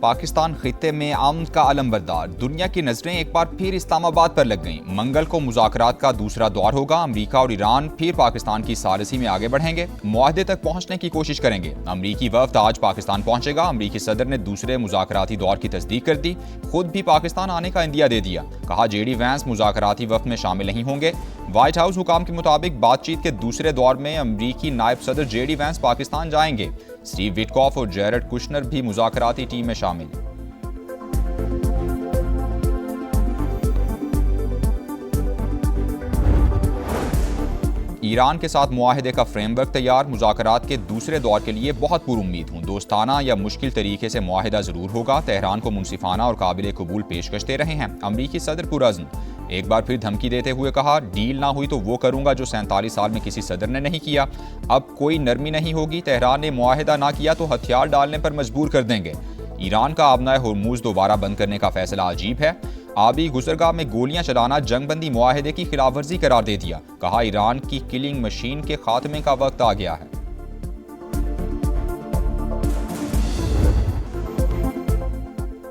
पाकिस्तान खित्ते में अमन का अलमबरदार। दुनिया की नजरें एक बार फिर इस्लामाबाद पर लग गईं। मंगल को मुज़ाकरात का दूसरा दौर होगा। अमरीका और ईरान फिर पाकिस्तान की सालिसी में आगे बढ़ेंगे, मुआहदे तक पहुंचने की कोशिश करेंगे। अमरीकी वफ्द आज पाकिस्तान पहुंचेगा। अमरीकी सदर ने दूसरे मुज़ाकराती दौर की तस्दीक कर दी। खुद भी पाकिस्तान आने का इंदिया दे दिया। कहा जेडी वैंस मुज़ाकराती वफ्द में शामिल नहीं होंगे। व्हाइट हाउस हुकाम के मुताबिक बातचीत के दूसरे दौर में अमरीकी नायब सदर जेडी वैंस पाकिस्तान जाएंगे। स्टीव विटकॉफ और जैरेड कुशनर भी मुज़ाकराती टीम में शामिल। ईरान के साथ मुआहदे का फ्रेमवर्क तैयार। मुज़ाकरात के दूसरे दौर के लिए बहुत पुरुम्मीद हूँ। दोस्ताना या मुश्किल तरीके से मुआहदा ज़रूर होगा। तेहरान को मुनसिफाना और काबिल कबूल पेशकश दे रहे हैं। अमरीकी सदर पुरअज़्म। एक बार फिर धमकी देते हुए कहा, डील ना हुई तो वो करूंगा जो 47 साल में किसी सदर ने नहीं किया। अब कोई नरमी नहीं होगी। तेहरान ने मुआहदा ना किया तो हथियार डालने पर मजबूर कर देंगे। ईरान का आबनाए हुर्मुज़ दोबारा बंद करने का फैसला अजीब है। आबी गुजरगाह में गोलियां चलाना जंगबंदी मुआहदे की खिलाफवर्जी करार दे दिया। कहा, ईरान की किलिंग मशीन के खात्मे का वक्त आ गया है।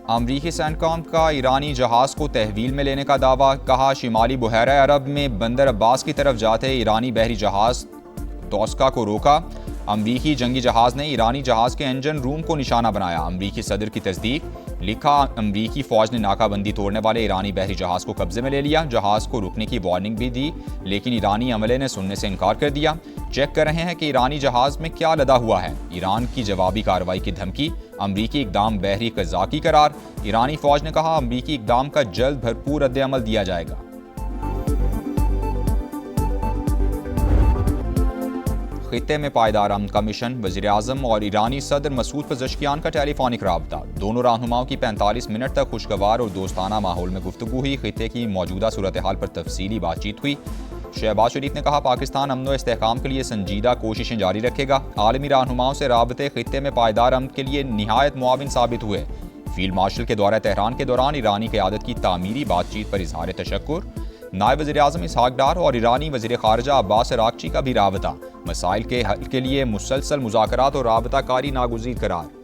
अमरीकी सेंटकॉम का ईरानी जहाज को तहवील में लेने का दावा। कहा, शिमाली बुहैरा अरब में बंदर अब्बास की तरफ जाते ईरानी बहरी जहाज तोस्का को रोका। अमरीकी जंगी जहाज ने ईरानी जहाज के इंजन रूम को निशाना बनाया। अमरीकी सदर की तस्दीक। लिखा, अमरीकी फौज ने नाकाबंदी तोड़ने वाले ईरानी बहरी जहाज को कब्जे में ले लिया। जहाज को रुकने की वार्निंग भी दी, लेकिन ईरानी अमले ने सुनने से इनकार कर दिया। चेक कर रहे हैं कि ईरानी जहाज में क्या लदा हुआ है। ईरान की जवाबी कार्रवाई की धमकी। अमरीकी इकदाम बहरी कज़ाकी करार। ईरानी फौज ने कहा, अमरीकी इकदाम का जल्द भरपूर रद्द-ए-अमल दिया जाएगा। खित्ते में पायदार अमन का मिशन। वज़ीर-ए-आज़म और ईरानी सदर मसूद पज़ेश्कियान का टेलीफोनिक राबता। दोनों रहनुमाओं की 45 मिनट तक खुशगवार और दोस्ताना माहौल में गुफ्तगू हुई। खित्ते की मौजूदा सूरत हाल पर तफसीली बातचीत हुई। शहबाज शरीफ ने कहा, पाकिस्तान अमन व इस्तेहकाम के लिए संजीदा कोशिशें जारी रखेगा। आलमी रहनुमाओं से राबते खित्ते में पायदार अमन के लिए निहायत मुआविन साबित हुए। फील्ड मार्शल के दौरे तेहरान के दौरान ईरानी क़यादत की तामीरी बातचीत पर इजहार तशक्कुर। नायब वज़ीर-ए-आज़म इसहाक डार और ईरानी वज़ीर ख़ारजा अब्बास अराग़ची का भी राबता। मसाइल के हल के लिए मुसलसल मुज़ाकरात और राबता कारी नागुज़ीर करार।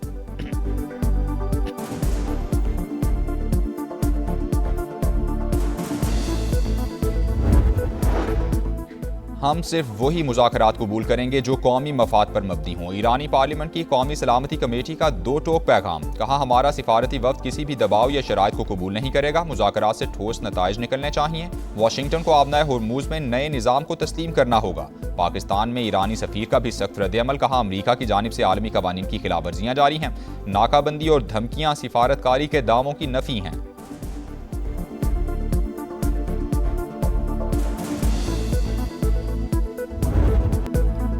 हम सिर्फ वही मुज़ाकरात कबूल करेंगे जो कौमी मफाद पर मबनी हों। ईरानी पार्लियामेंट की कौमी सलामती कमेटी का दो टोक पैगाम। कहा, हमारा सिफारती वफ्द किसी भी दबाव या शराइत को कबूल नहीं करेगा। मुज़ाकरात से ठोस नताइज निकलने चाहिए। वाशिंगटन को आबनाए हुर्मुज़ में नए निज़ाम को तस्लीम करना होगा। पाकिस्तान में ईरानी सफ़ीर का भी सख्त रद्द-ए-अमल। कहा, अमरीका की जानिब से आलमी कवानीन की खिलाफवर्जियाँ जारी हैं। नाकाबंदी और धमकियाँ सिफारतकारी के दावों की नफ़ी हैं।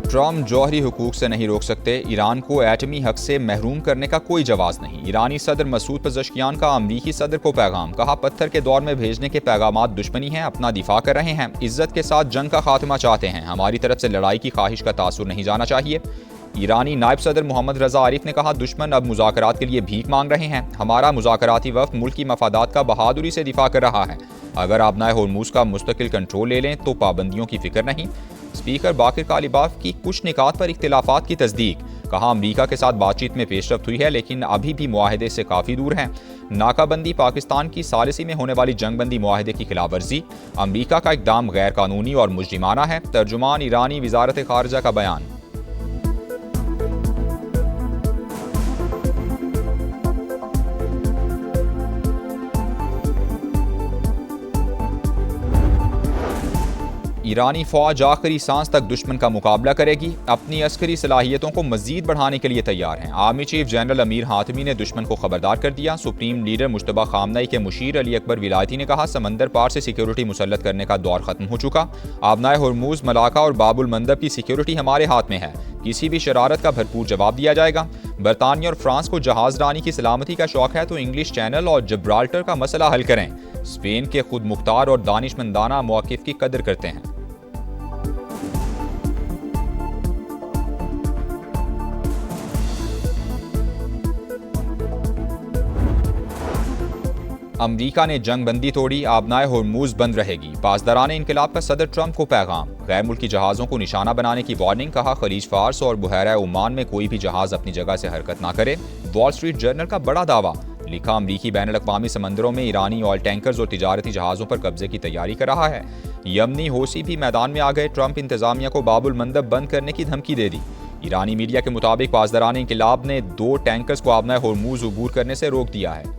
ट्रम्प जौहरी हुकूक से नहीं रोक सकते। ईरान को एटमी हक से महरूम करने का कोई जवाज़ नहीं। ईरानी सदर मसूद पज़ेश्कियान का अमरीकी सदर को पैगाम। कहा, पत्थर के दौर में भेजने के पैगामात दुश्मनी हैं। अपना दिफा कर रहे हैं। इज्जत के साथ जंग का खात्मा चाहते हैं। हमारी तरफ से लड़ाई की ख्वाहिश का तासुर नहीं जाना चाहिए। ईरानी नायब सदर मोहम्मद रज़ा आरिफ ने कहा, दुश्मन अब मुज़ाकरात के लिए भीख मांग रहे हैं। हमारा मुज़ाकराती वफ्द मुल्क की मफादात का बहादुरी से दिफा कर रहा है। अगर आबनाए हुर्मुज़ का मुस्तकिल कंट्रोल ले लें तो पाबंदियों की फिक्र नहीं। स्पीकर बाकिर कालिबाफ की कुछ निकात पर इख्तिलाफात की तस्दीक। कहा, अमरीका के साथ बातचीत में पेशरफ्त हुई है, लेकिन अभी भी मुआहदे से काफ़ी दूर हैं। नाकाबंदी पाकिस्तान की सालिसी में होने वाली जंगबंदी मुआहदे की खिलाफवर्जी। अमरीका का इकदाम गैर कानूनी और मुजरिमाना है। तर्जुमान ईरानी वज़ारत ख़ारजा का बयान। ईरानी फौज आखिरी सांस तक दुश्मन का मुकाबला करेगी। अपनी अस्करी सलाहियतों को मजीद बढ़ाने के लिए तैयार हैं। Army chief general Amir Hatami ने दुश्मन को खबरदार कर दिया। सुप्रीम लीडर मुश्तबा खामनई के मुशीर अली अकबर विलायती ने कहा, समंदर पार से सिक्योरिटी मुसल्लत करने का दौर खत्म हो चुका। आबनाए हुर्मुज़, मलाका और बाबुल मंदब की सिक्योरिटी हमारे हाथ में है। किसी भी शरारत का भरपूर जवाब दिया जाएगा। बरतानिया और फ्रांस को जहाज रानी की सलामती का शौक है तो इंग्लिश चैनल और जब्राल्टर का मसला हल करें। स्पेन के खुद मुख्तार और दानिशमंदाना मौक़िफ़ की कदर करते हैं। अमरीका ने जंग बंदी तोड़ी, आबनाए होर्मुज बंद रहेगी। पासदारान इनकलाब का सदर ट्रंप को पैगाम। गैर मुल्की जहाज़ों को निशाना बनाने की वार्निंग। कहा, खलीज फार्स और बुहैरा ओमान में कोई भी जहाज़ अपनी जगह से हरकत ना करे। वॉल स्ट्रीट जर्नल का बड़ा दावा। लिखा, अमरीकी बैन अल-अक़वामी समंदरों में ईरानी ऑयल टैंकर्स और तिजारती जहाज़ों पर कब्जे की तैयारी कर रहा है। यमनी हौसी भी मैदान में आ गए। ट्रंप इंतजामिया को बाबुल मंदब बंद करने की धमकी दे दी। ईरानी मीडिया के मुताबिक पासदारान इनकलाब ने 2 टैंकर्स को आबनाए होर्मुज अबूर करने से रोक दिया है।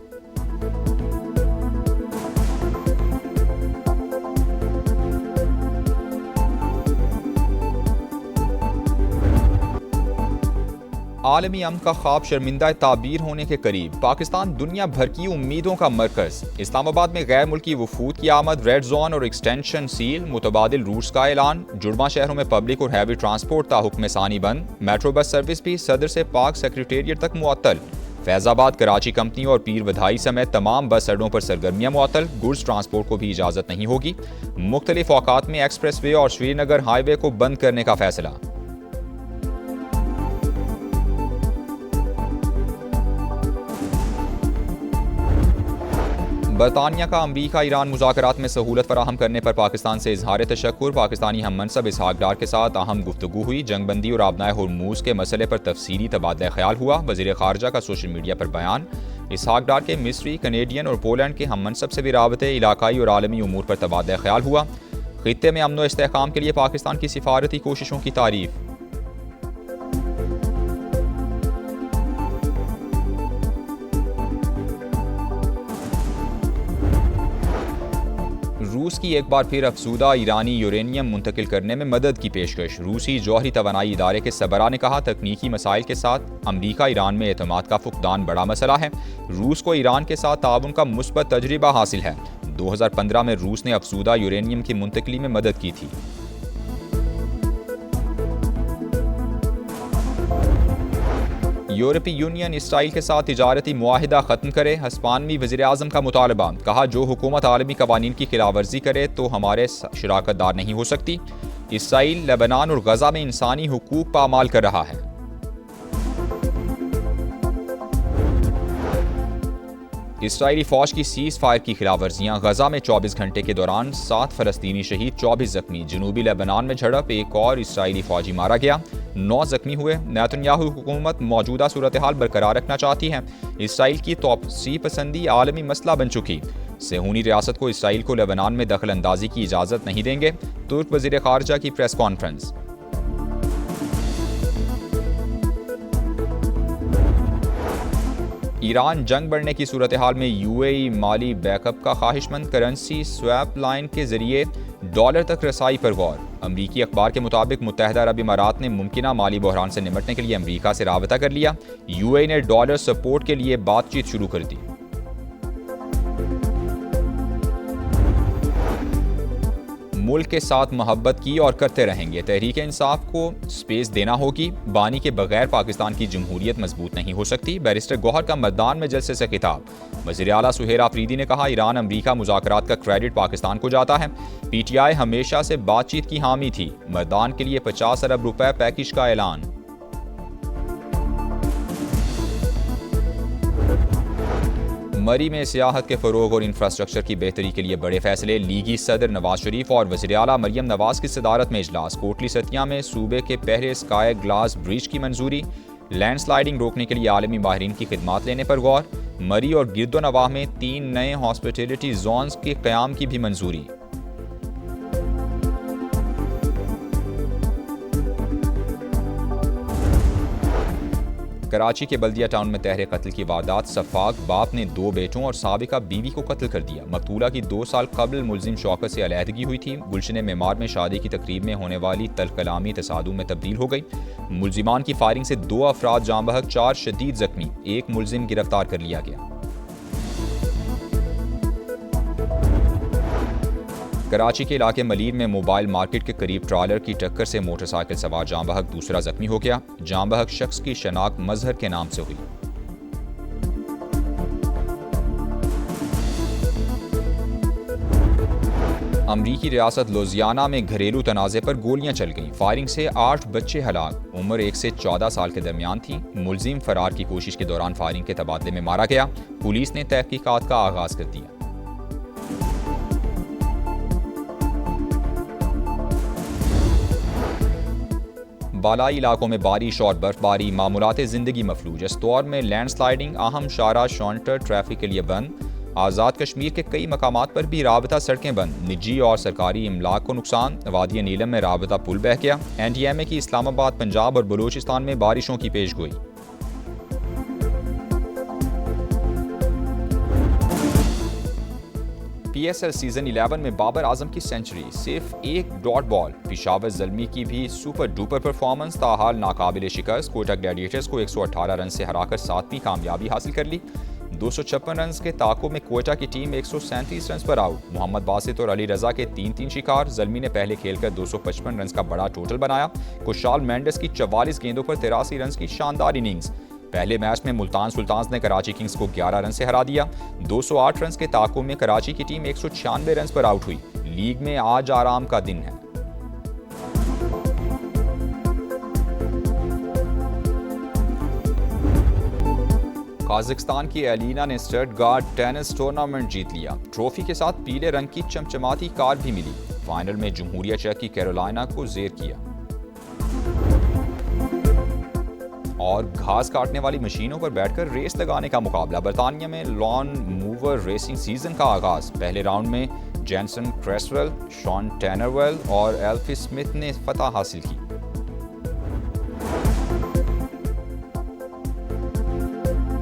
आलमी अमन का ख्वाब शर्मिंदा ताबीर होने के करीब। पाकिस्तान दुनिया भर की उम्मीदों का मरकज। इस्लामाबाद में गैर मुल्की वफूद की आमद। रेड जोन और एक्सटेंशन सील। मुतबादिल रूट्स का ऐलान। जुड़वा शहरों में पब्लिक और हैवी ट्रांसपोर्ट ताहुक्म सानी बंद। मेट्रो बस सर्विस भी सदर से पाक सेक्रेटेरिएट तक मुअत्तल। फैजाबाद, कराची कंपनी और पीर बधाई समेत तमाम बस अड्डों पर सरगर्मियां मुअत्तल। गुड्स ट्रांसपोर्ट को भी इजाज़त नहीं होगी। मुख्तलिफ औकात में एक्सप्रेस वे और श्रीनगर हाईवे को बंद करने का फैसला। बरतानिया का अमरीका ईरान मुज़ाकरात में सहूलत फराहम करने पर पाकिस्तान से इजहार तशक्कुर। पाकिस्तानी हम मनसब इसहाक डार के साथ अहम गुफ्तगू हुई। जंगबंदी और आबनाए होर्मुज के मसले पर तफसीली तबादला ख्याल हुआ। वज़ीर ख़ारजा का सोशल मीडिया पर बयान। इसहाक डार के मिस्री, कनेडियन और पोलैंड के हम मनसब से भी राबते, इलाकाई और आलमी उमूर पर तबादला ख्याल हुआ। खित्ते में अमन व इस्तेहकाम के लिए पाकिस्तान की सिफारती कोशिशों की तारीफ। रूस की एक बार फिर अफसूदा ईरानी यूरेनियम मुंतकिल करने में मदद की पेशकश। रूसी जौहरी तवानाई इदारे के सबरा ने कहा, तकनीकी मसाइल के साथ अमरीका ईरान में एतमाद का फुकदान बड़ा मसला है। रूस को ईरान के साथ ताउन का मुस्बत तजर्बा हासिल है। 2015 में रूस ने अफसूदा यूरेनियम की मुंतकिली में मदद की थी। यूरोपीय यूनियन इसराइल के साथ तिजारती मुआहिदा खत्म करे। हस्पानवी वज़ीर आज़म का मुतालबा। कहा, जो हुकूमत आलमी कवानीन की खिलाफवर्जी करे तो हमारे शराकतदार नहीं हो सकती। इसराइल लेबनान और गजा में इंसानी हुकूक पामाल कर रहा है। इसराइली फौज की सीज फायर की खिलाफवर्जियां। गजा में 24 घंटे के दौरान 7 फलस्तीनी शहीद, 24 जख्मी। जनूबी लेबनान में झड़प, एक और इसराइली फौजी मारा गया, 9 जख्मी हुए। नेतन्याहू हुकूमत मौजूदा सूरत हाल बरकरार रखना चाहती है। इसराइल की तोसी पसंदी आलमी मसला बन चुकी। सेहूनी रियासत को इसराइल को लेबनान में दखल अंदाजी की इजाज़त नहीं देंगे। तुर्क वज़ीर ख़ारजा की प्रेस कॉन्फ्रेंस। ईरान जंग बढ़ने की सूरत हाल में यूएई माली बैकअप का ख्वाहिशमंद। करेंसी स्वैप लाइन के जरिए डॉलर तक रसाई पर गौर। अमरीकी अखबार के मुताबिक मुत्तहदा अरब इमारात ने मुमकिना माली बहरान से निपटने के लिए अमरीका से राबता कर लिया। यूएई ने डॉलर सपोर्ट के लिए बातचीत शुरू कर दी। मुल्क के साथ मोहब्बत की और करते रहेंगे। तहरीक इंसाफ को स्पेस देना होगी। बानी के बगैर पाकिस्तान की जमहूरियत मजबूत नहीं हो सकती। बैरिस्टर गौहर का मतदान में जलसे से खिताब। वज़ीर आला सुहेल आफरीदी ने कहा, ईरान अमरीका मुज़ाकरात का क्रेडिट पाकिस्तान को जाता है। पीटीआई हमेशा से बातचीत की हामी थी। मतदान के लिए 50 अरब रुपए पैकेज का ऐलान। मरी में सियाहत के फ़रोग और इंफ्रास्ट्रक्चर की बेहतरी के लिए बड़े फैसले। लीगी सदर नवाज शरीफ और वज़ीर आला मरियम नवाज की सदारत में इजलास। कोटली सतिया में सूबे के पहले स्काई ग्लास ब्रिज की मंजूरी। लैंडस्लाइडिंग रोकने के लिए आलमी माहिरीन की खिदमात लेने पर गौर। मरी और गिरदोनवाह में 3 नए हॉस्पिटलिटी जोन्स के क़याम की भी मंजूरी। कराची के बल्दिया टाउन में तहरे कत्ल की वारदात। सफाक बाप ने 2 बेटों और साबिका बीवी को कत्ल कर दिया। मकतूला की 2 साल कबल मुलजिम शौकत से अलहदगी हुई थी। गुलशन मेमार में शादी की तकरीब में होने वाली तल्ख कलामी तसादुम में तब्दील हो गई। मुलजिमान की फायरिंग से 2 अफराद जाँ बहक, 4 शदीद जख्मी। 1 मुलजिम गिरफ्तार कर लिया गया। कराची के इलाके मलीर में मोबाइल मार्केट के करीब ट्रालर की टक्कर से मोटरसाइकिल सवार जाँ बहक, दूसरा जख्मी हो गया। जाँ बहक शख्स की शनाख्त मजहर के नाम से हुई। अमरीकी रियासत लुजियाना में घरेलू तनाज़े पर गोलियां चल गईं। फायरिंग से 8 बच्चे हलाक, उम्र 1 से 14 साल के दरमियान थी। मुलजिम फरार की कोशिश के दौरान फायरिंग के तबादले में मारा गया। पुलिस ने तहकीकात का आगाज कर दिया। बालाई इलाकों में बारिश और बर्फबारी, मामूलात ज़िंदगी मफलूज। इस दौर में लैंडस्लाइडिंग, अहम शारा शॉन्टर ट्रैफिक के लिए बंद। आज़ाद कश्मीर के कई मकामात पर भी राबता सड़कें बंद। निजी और सरकारी इमलाक को नुकसान। वादी नीलम में राबता पुल बह गया। NDMA की इस्लामाबाद, पंजाब और बलूचिस्तान में बारिशों की पेशगोई। PSL सीजन 11 में बाबर आजम की सेंचुरी, सिर्फ एक डॉट बॉल। पिशावर ज़ल्मी की भी सुपर डुपर परफॉर्मेंस, ताहाल नाकाबिल शिकस्त। कोटा ग्लैडिएटर्स को 118 रन से हराकर 7वीं कामयाबी हासिल कर ली। 256 रन के ताकों में कोयटा की टीम 137 रन पर आउट। मोहम्मद बासित और अली रजा के 3-3 शिकार। ज़ल्मी ने पहले खेलकर 255 रन का बड़ा टोटल बनाया। कुशाल मेंडिस की 44 गेंदों पर 83 रन की शानदार इनिंग्स। पहले मैच में मुल्तान सुल्तान्स ने कराची किंग्स को 11 रन से हरा दिया। 208 रन के ताकों में कराची की टीम 196 रन पर आउट हुई। लीग में आज आराम का दिन है। काजाकिस्तान की एलिना ने स्टटगार्ट टेनिस टूर्नामेंट जीत लिया। ट्रॉफी के साथ पीले रंग की चमचमाती कार भी मिली। फाइनल में जमहूरिया चेक की कैरोलिना को जेर किया। और घास काटने वाली मशीनों पर बैठकर रेस लगाने का मुकाबला। बर्तानिया में लॉन मूवर रेसिंग सीजन का आगाज। पहले राउंड में जेनसन क्रेसवेल, शॉन टैनरवेल और एल्फी स्मिथ ने फतह हासिल की।